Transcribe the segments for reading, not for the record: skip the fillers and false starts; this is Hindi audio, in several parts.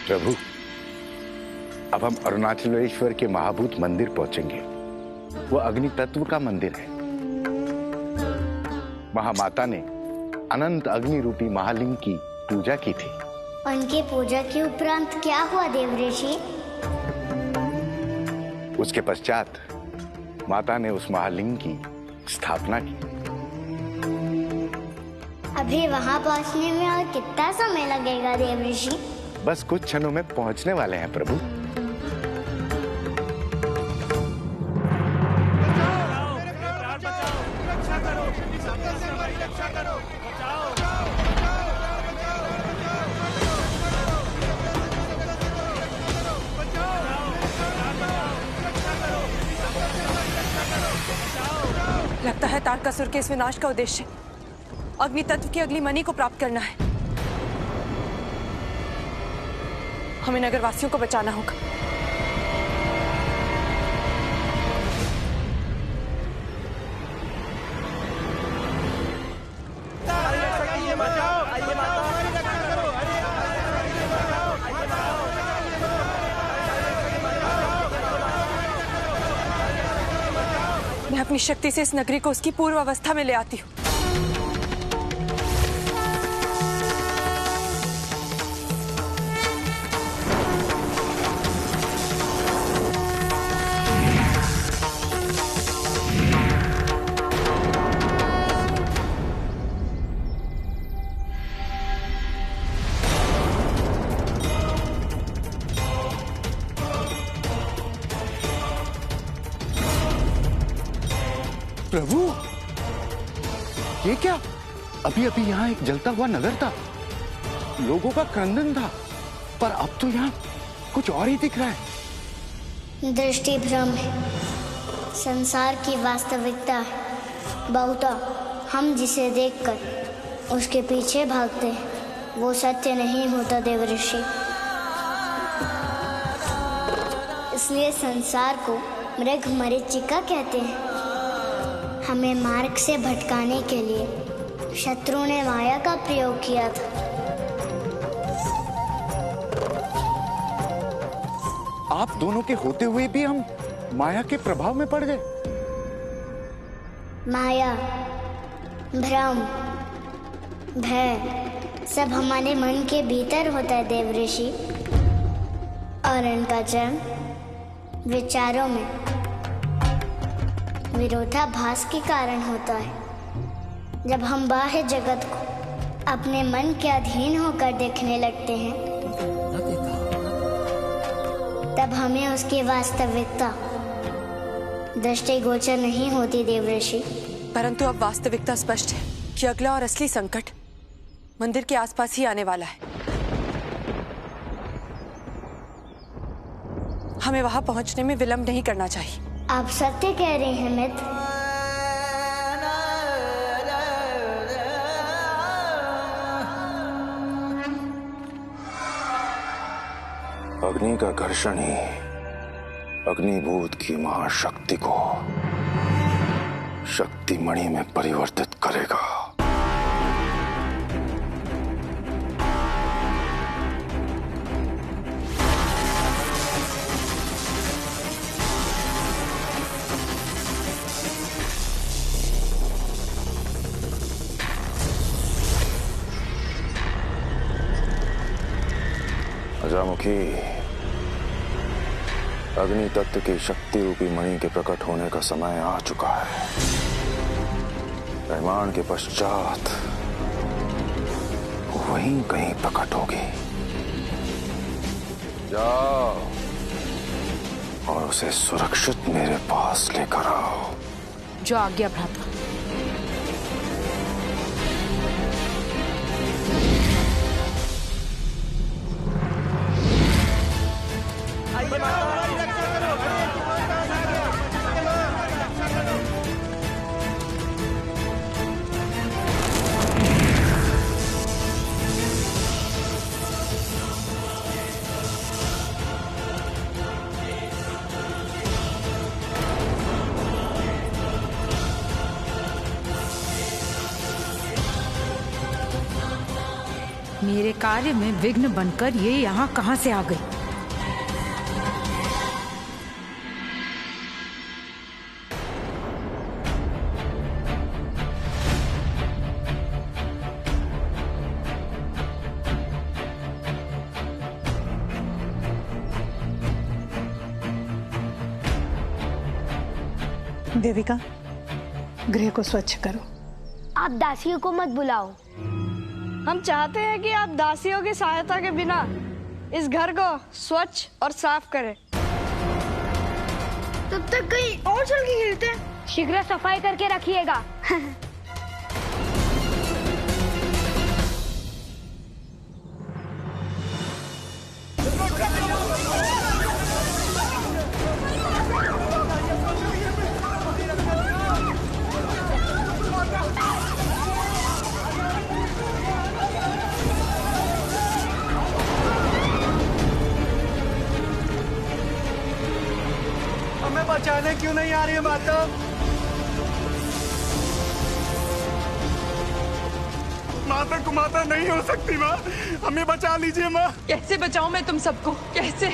प्रभु, अब हम अरुणाचलेश्वर के महाभूत मंदिर पहुंचेंगे। वो अग्नि तत्व का मंदिर है। महामाता ने अनंत अग्नि रूपी महालिंग की पूजा की थी। उनकी पूजा के उपरांत क्या हुआ देवऋषि? उसके पश्चात माता ने उस महालिंग की स्थापना की। अभी वहां पहुंचने में और कितना समय लगेगा देवऋषि? बस कुछ क्षणों में पहुंचने वाले हैं प्रभु। लगता है तारकासुर के इस विनाश का उद्देश्य अग्नि तत्व की अगली मणि को प्राप्त करना है। हमें नगरवासियों को बचाना होगा। मैं अपनी शक्ति से इस नगरी को उसकी पूर्व अवस्था में ले आती हूँ। प्रभु, ये क्या? अभी अभी यहाँ एक जलता हुआ नगर था, लोगों का क्रंदन था, पर अब तो यहाँ कुछ और ही दिख रहा है। दृष्टि भ्रम है, संसार की वास्तविकता है। बहुता हम जिसे देखकर उसके पीछे भागते हैं वो सत्य नहीं होता देवऋषि। इसलिए संसार को मृग मरीचिका कहते हैं। हमें मार्ग से भटकाने के लिए शत्रु ने माया का प्रयोग किया था। आप दोनों के होते हुए भी हम माया के प्रभाव में पड़ गए। माया, भ्रम, भय सब हमारे मन के भीतर होता है देवऋषि, और इनका जन्म विचारों में विरोधाभास के कारण होता है। जब हम बाह्य जगत को अपने मन के अधीन होकर देखने लगते हैं तब हमें उसकी वास्तविकता दृष्टिगोचर नहीं होती देवऋषि। परंतु अब वास्तविकता स्पष्ट है कि अगला और असली संकट मंदिर के आसपास ही आने वाला है। हमें वहां पहुंचने में विलंब नहीं करना चाहिए। आप सत्य कह रहे हैं मित्र। अग्नि का घर्षण ही अग्निभूत की महाशक्ति को शक्तिमणि में परिवर्तित करेगा। अजामुखी, अग्नि तत्व की शक्ति रूपी मणि के प्रकट होने का समय आ चुका है। निर्माण के पश्चात वहीं कहीं प्रकट होगी। जाओ और उसे सुरक्षित मेरे पास लेकर आओ। जो आज्ञा भ्राता। मेरे कार्य में विघ्न बनकर ये यहाँ कहाँ से आ गई? देविका, गृह को स्वच्छ करो। आप दासियों को मत बुलाओ। हम चाहते हैं कि आप दासियों की सहायता के बिना इस घर को स्वच्छ और साफ करें। तब तक कहीं और चल के खेलते हैं। शीघ्र सफाई करके रखिएगा। बचाने क्यों नहीं आ रही है माता? माता को माता नहीं हो सकती माँ, हमें बचा लीजिए माँ। कैसे बचाऊं मैं तुम सबको, कैसे?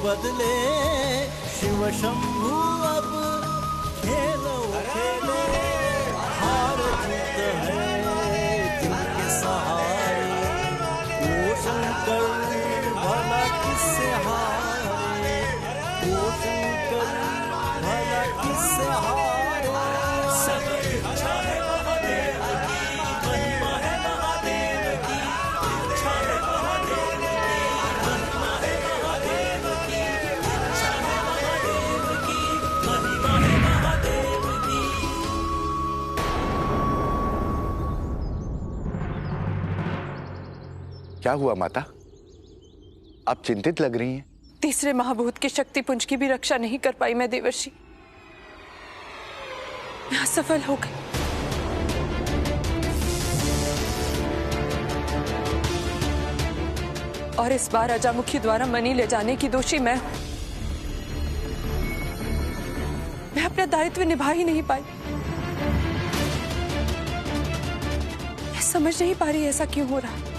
बदले शिव शंभु अब खेलो खेलो, हार जीत है जिनके सहारे। वो शंकर भला किससे हारे, वो शंकर भला किससे हारे। सब इच्छा है महादेव की, महिमा है महादेव की, इच्छा है महादेव की, महिमा है महादेव की, इच्छा है महादेव की, महिमा है महादेव की। क्या हुआ माता? आप चिंतित लग रही हैं। तीसरे महाभूत के शक्तिपुंज की भी रक्षा नहीं कर पाई मैं देवर्षि। मैं असफल हो गई। और इस बार अजामुखी द्वारा मणि ले जाने की दोषी मैं अपना दायित्व निभा ही नहीं पाई। मैं समझ नहीं पा रही ऐसा क्यों हो रहा है।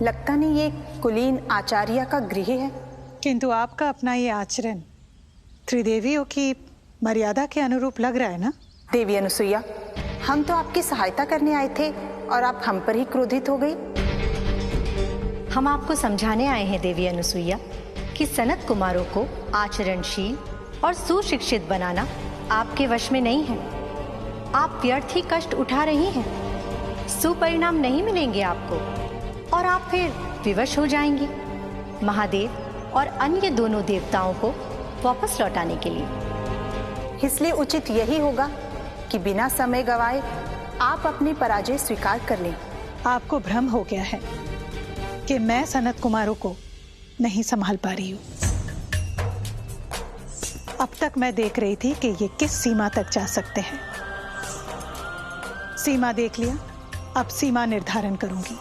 लगता नहीं ये कुलीन आचार्य का गृह है, किंतु आपका अपना ये आचरण त्रिदेवियों की मर्यादा के अनुरूप लग रहा है ना? देवी अनुसुईया, हम तो आपकी सहायता करने आए थे और आप हम पर ही क्रोधित हो गई। हम आपको समझाने आए हैं देवी अनुसुईया कि सनत कुमारों को आचरणशील और सुशिक्षित बनाना आपके वश में नहीं है। आप व्यर्थ ही कष्ट उठा रही हैं, सुपरिणाम नहीं मिलेंगे आपको और आप फिर विवश हो जाएंगी महादेव और अन्य दोनों देवताओं को वापस लौटाने के लिए। इसलिए उचित यही होगा कि बिना समय गवाए आप अपनी पराजय स्वीकार कर लें। आपको भ्रम हो गया है। कि मैं सनत कुमारों को नहीं संभाल पा रही हूँ। अब तक मैं देख रही थी कि ये किस सीमा तक जा सकते हैं। सीमा देख लिया, अब सीमा निर्धारण करूंगी।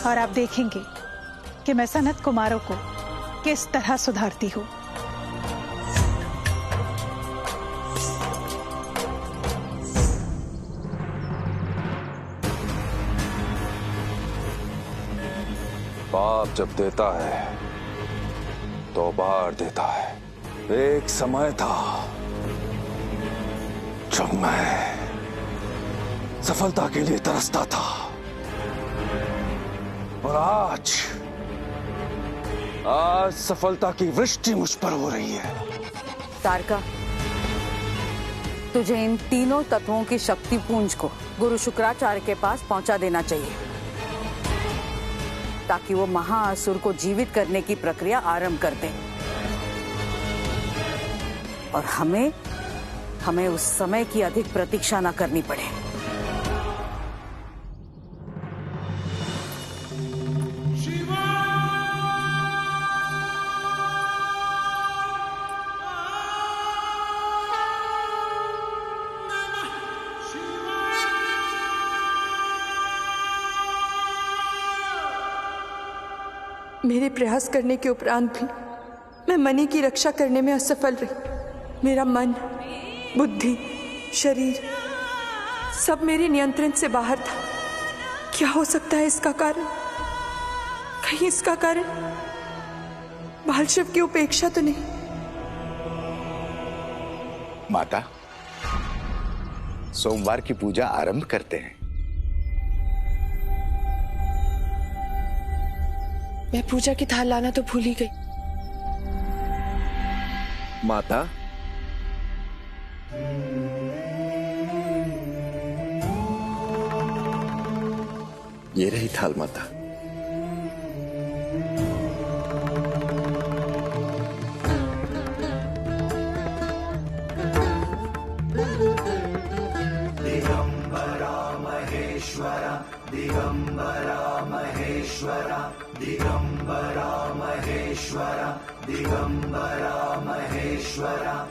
और आप देखेंगे कि मैं सनत कुमारों को किस तरह सुधारती हूँ। बाप जब देता है तो बार देता है। एक समय था जब मैं सफलता के लिए तरसता था, और आज सफलता की वृष्टि मुझ पर हो रही है। तारका, तुझे इन तीनों तत्वों की शक्ति पुंज को गुरु शुक्राचार्य के पास पहुंचा देना चाहिए, ताकि वो महाअसुर को जीवित करने की प्रक्रिया आरंभ कर दे। और हमें उस समय की अधिक प्रतीक्षा न करनी पड़े। मेरे प्रयास करने के उपरांत भी मैं मणि की रक्षा करने में असफल रही। मेरा मन, बुद्धि, शरीर सब मेरे नियंत्रण से बाहर था। क्या हो सकता है इसका कारण? कहीं इसका कारण बालशिव की उपेक्षा तो नहीं? माता, सोमवार की पूजा आरंभ करते हैं। मैं पूजा की थाल लाना तो भूल ही गई। माता, ये रही थाल माता। दिगंबरा महेश्वरा, दिगंबरा महेश्वरा, दिगंबरा महेश्वरा, दिगंबरा महेश्वरा।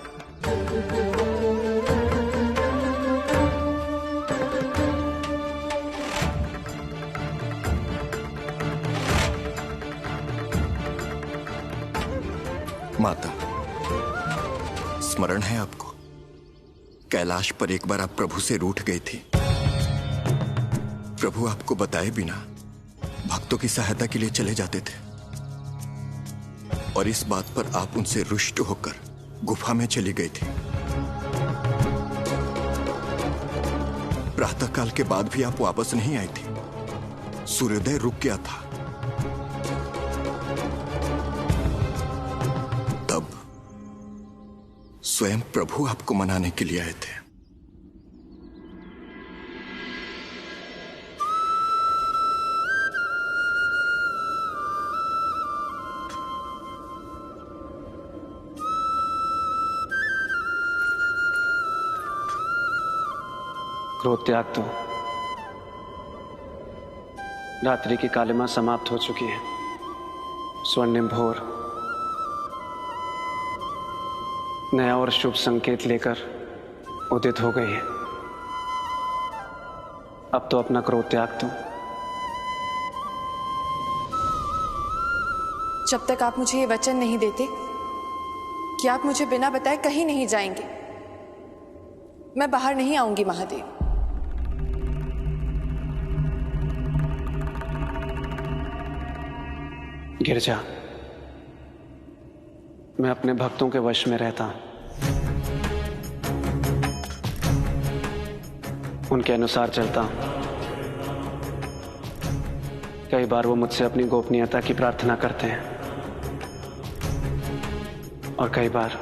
माता, स्मरण है आपको? कैलाश पर एक बार आप प्रभु से रूठ गई थी। प्रभु आपको बताए बिना भक्तों की सहायता के लिए चले जाते थे, और इस बात पर आप उनसे रुष्ट होकर गुफा में चली गई थी। प्रातःकाल के बाद भी आप वापस नहीं आई थी। सूर्योदय रुक गया था। तब स्वयं प्रभु आपको मनाने के लिए आए थे। क्रोध त्याग दो। रात्रि की कालिमा समाप्त हो चुकी है। स्वर्णिम भोर नया और शुभ संकेत लेकर उदित हो गई है। अब तो अपना क्रोध त्याग दो। जब तक आप मुझे ये वचन नहीं देते कि आप मुझे बिना बताए कहीं नहीं जाएंगे, मैं बाहर नहीं आऊंगी महादेव। गिरजा, मैं अपने भक्तों के वश में रहता हूं। उनके अनुसार चलता हूं। कई बार वो मुझसे अपनी गोपनीयता की प्रार्थना करते हैं, और कई बार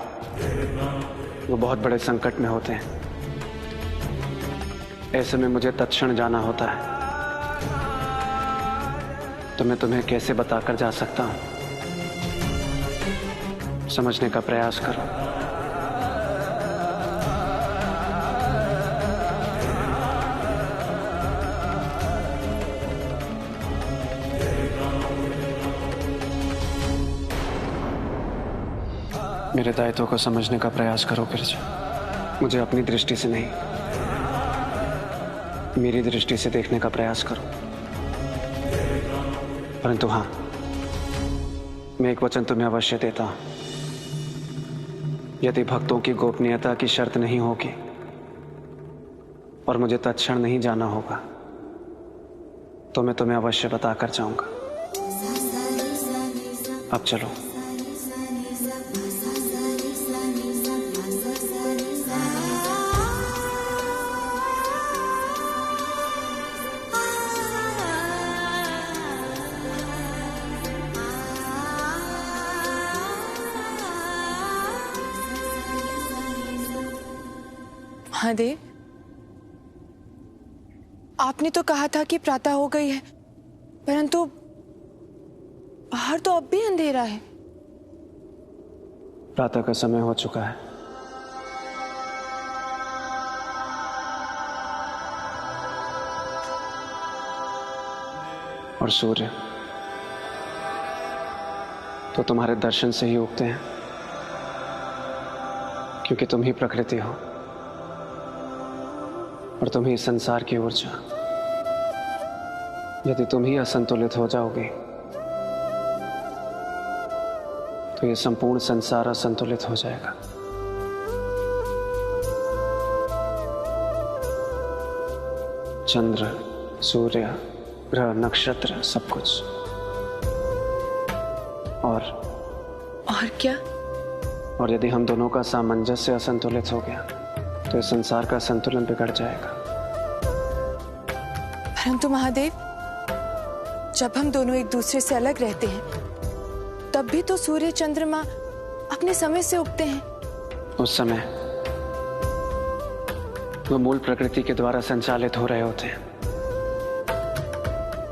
वो बहुत बड़े संकट में होते हैं। ऐसे में मुझे तत्क्षण जाना होता है। तो मैं तुम्हें कैसे बताकर जा सकता हूं? समझने का प्रयास करो। मेरे दायित्व को समझने का प्रयास करो गिरजा। मुझे अपनी दृष्टि से नहीं, मेरी दृष्टि से देखने का प्रयास करो। परंतु हाँ, मैं एक वचन तुम्हें अवश्य देता हूं। यदि भक्तों की गोपनीयता की शर्त नहीं होगी और मुझे तत्क्षण नहीं जाना होगा तो मैं तुम्हें अवश्य बताकर जाऊंगा। अब चलो। महादेव, आपने तो कहा था कि प्रातः हो गई है, परंतु बाहर तो अब भी अंधेरा है। प्रातः का समय हो चुका है। और सूर्य तो तुम्हारे दर्शन से ही उगते हैं, क्योंकि तुम ही प्रकृति हो और तुम ही संसार की ऊर्जा। यदि तुम ही असंतुलित हो जाओगे तो ये संपूर्ण संसार असंतुलित हो जाएगा। चंद्र, सूर्य, ग्रह, नक्षत्र, सब कुछ। और क्या? और यदि हम दोनों का सामंजस्य असंतुलित हो गया तो इस संसार का संतुलन बिगड़ जाएगा। परंतु महादेव, जब हम दोनों एक दूसरे से अलग रहते हैं तब भी तो सूर्य चंद्रमा अपने समय से उगते हैं। उस समय वो मूल प्रकृति के द्वारा संचालित हो रहे होते हैं।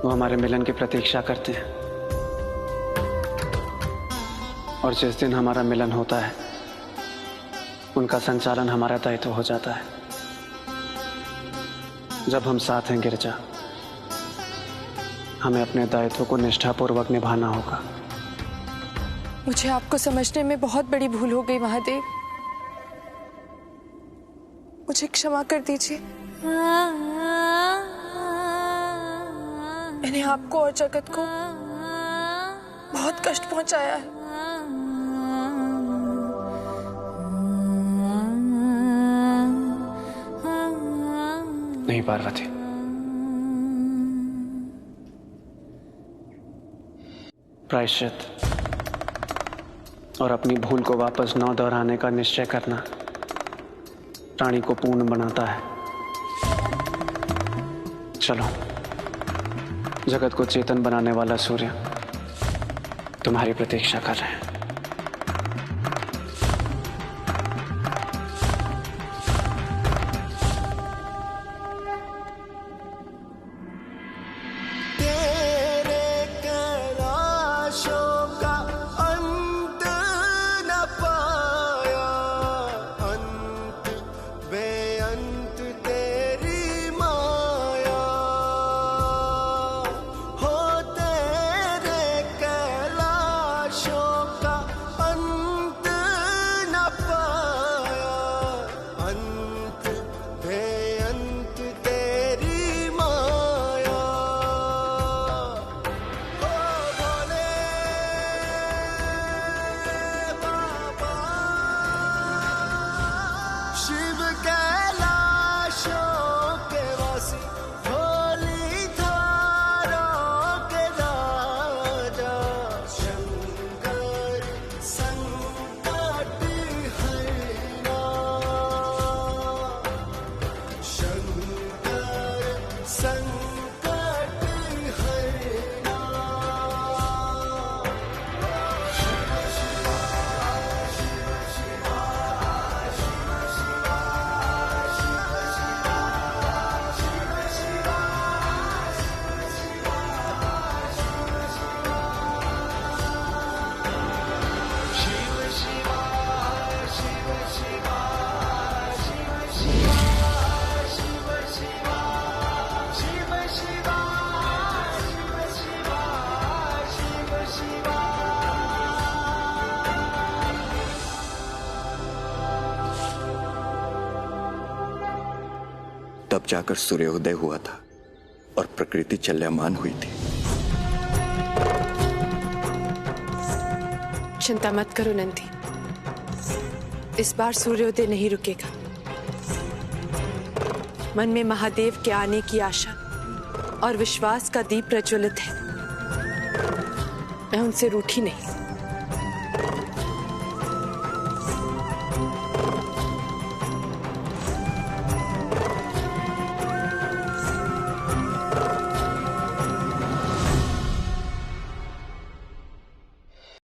वो हमारे मिलन की प्रतीक्षा करते हैं और जिस दिन हमारा मिलन होता है उनका संचालन हमारा दायित्व हो जाता है। जब हम साथ हैं गिरजा, हमें अपने दायित्व को निष्ठापूर्वक निभाना होगा। मुझे आपको समझने में बहुत बड़ी भूल हो गई महादेव, मुझे क्षमा कर दीजिए। मैंने आपको और जगत को बहुत कष्ट पहुंचाया है। नहीं पार्वती, प्रायश्चित और अपनी भूल को वापस न दोहराने का निश्चय करना प्राणी को पूर्ण बनाता है। चलो, जगत को चेतन बनाने वाला सूर्य तुम्हारी प्रतीक्षा कर रहे हैं। का जाकर सूर्योदय हुआ था और प्रकृति चल्यामान हुई थी। चिंता मत करो नंदी, इस बार सूर्योदय नहीं रुकेगा। मन में महादेव के आने की आशा और विश्वास का दीप प्रज्वलित है। मैं उनसे रूठी नहीं।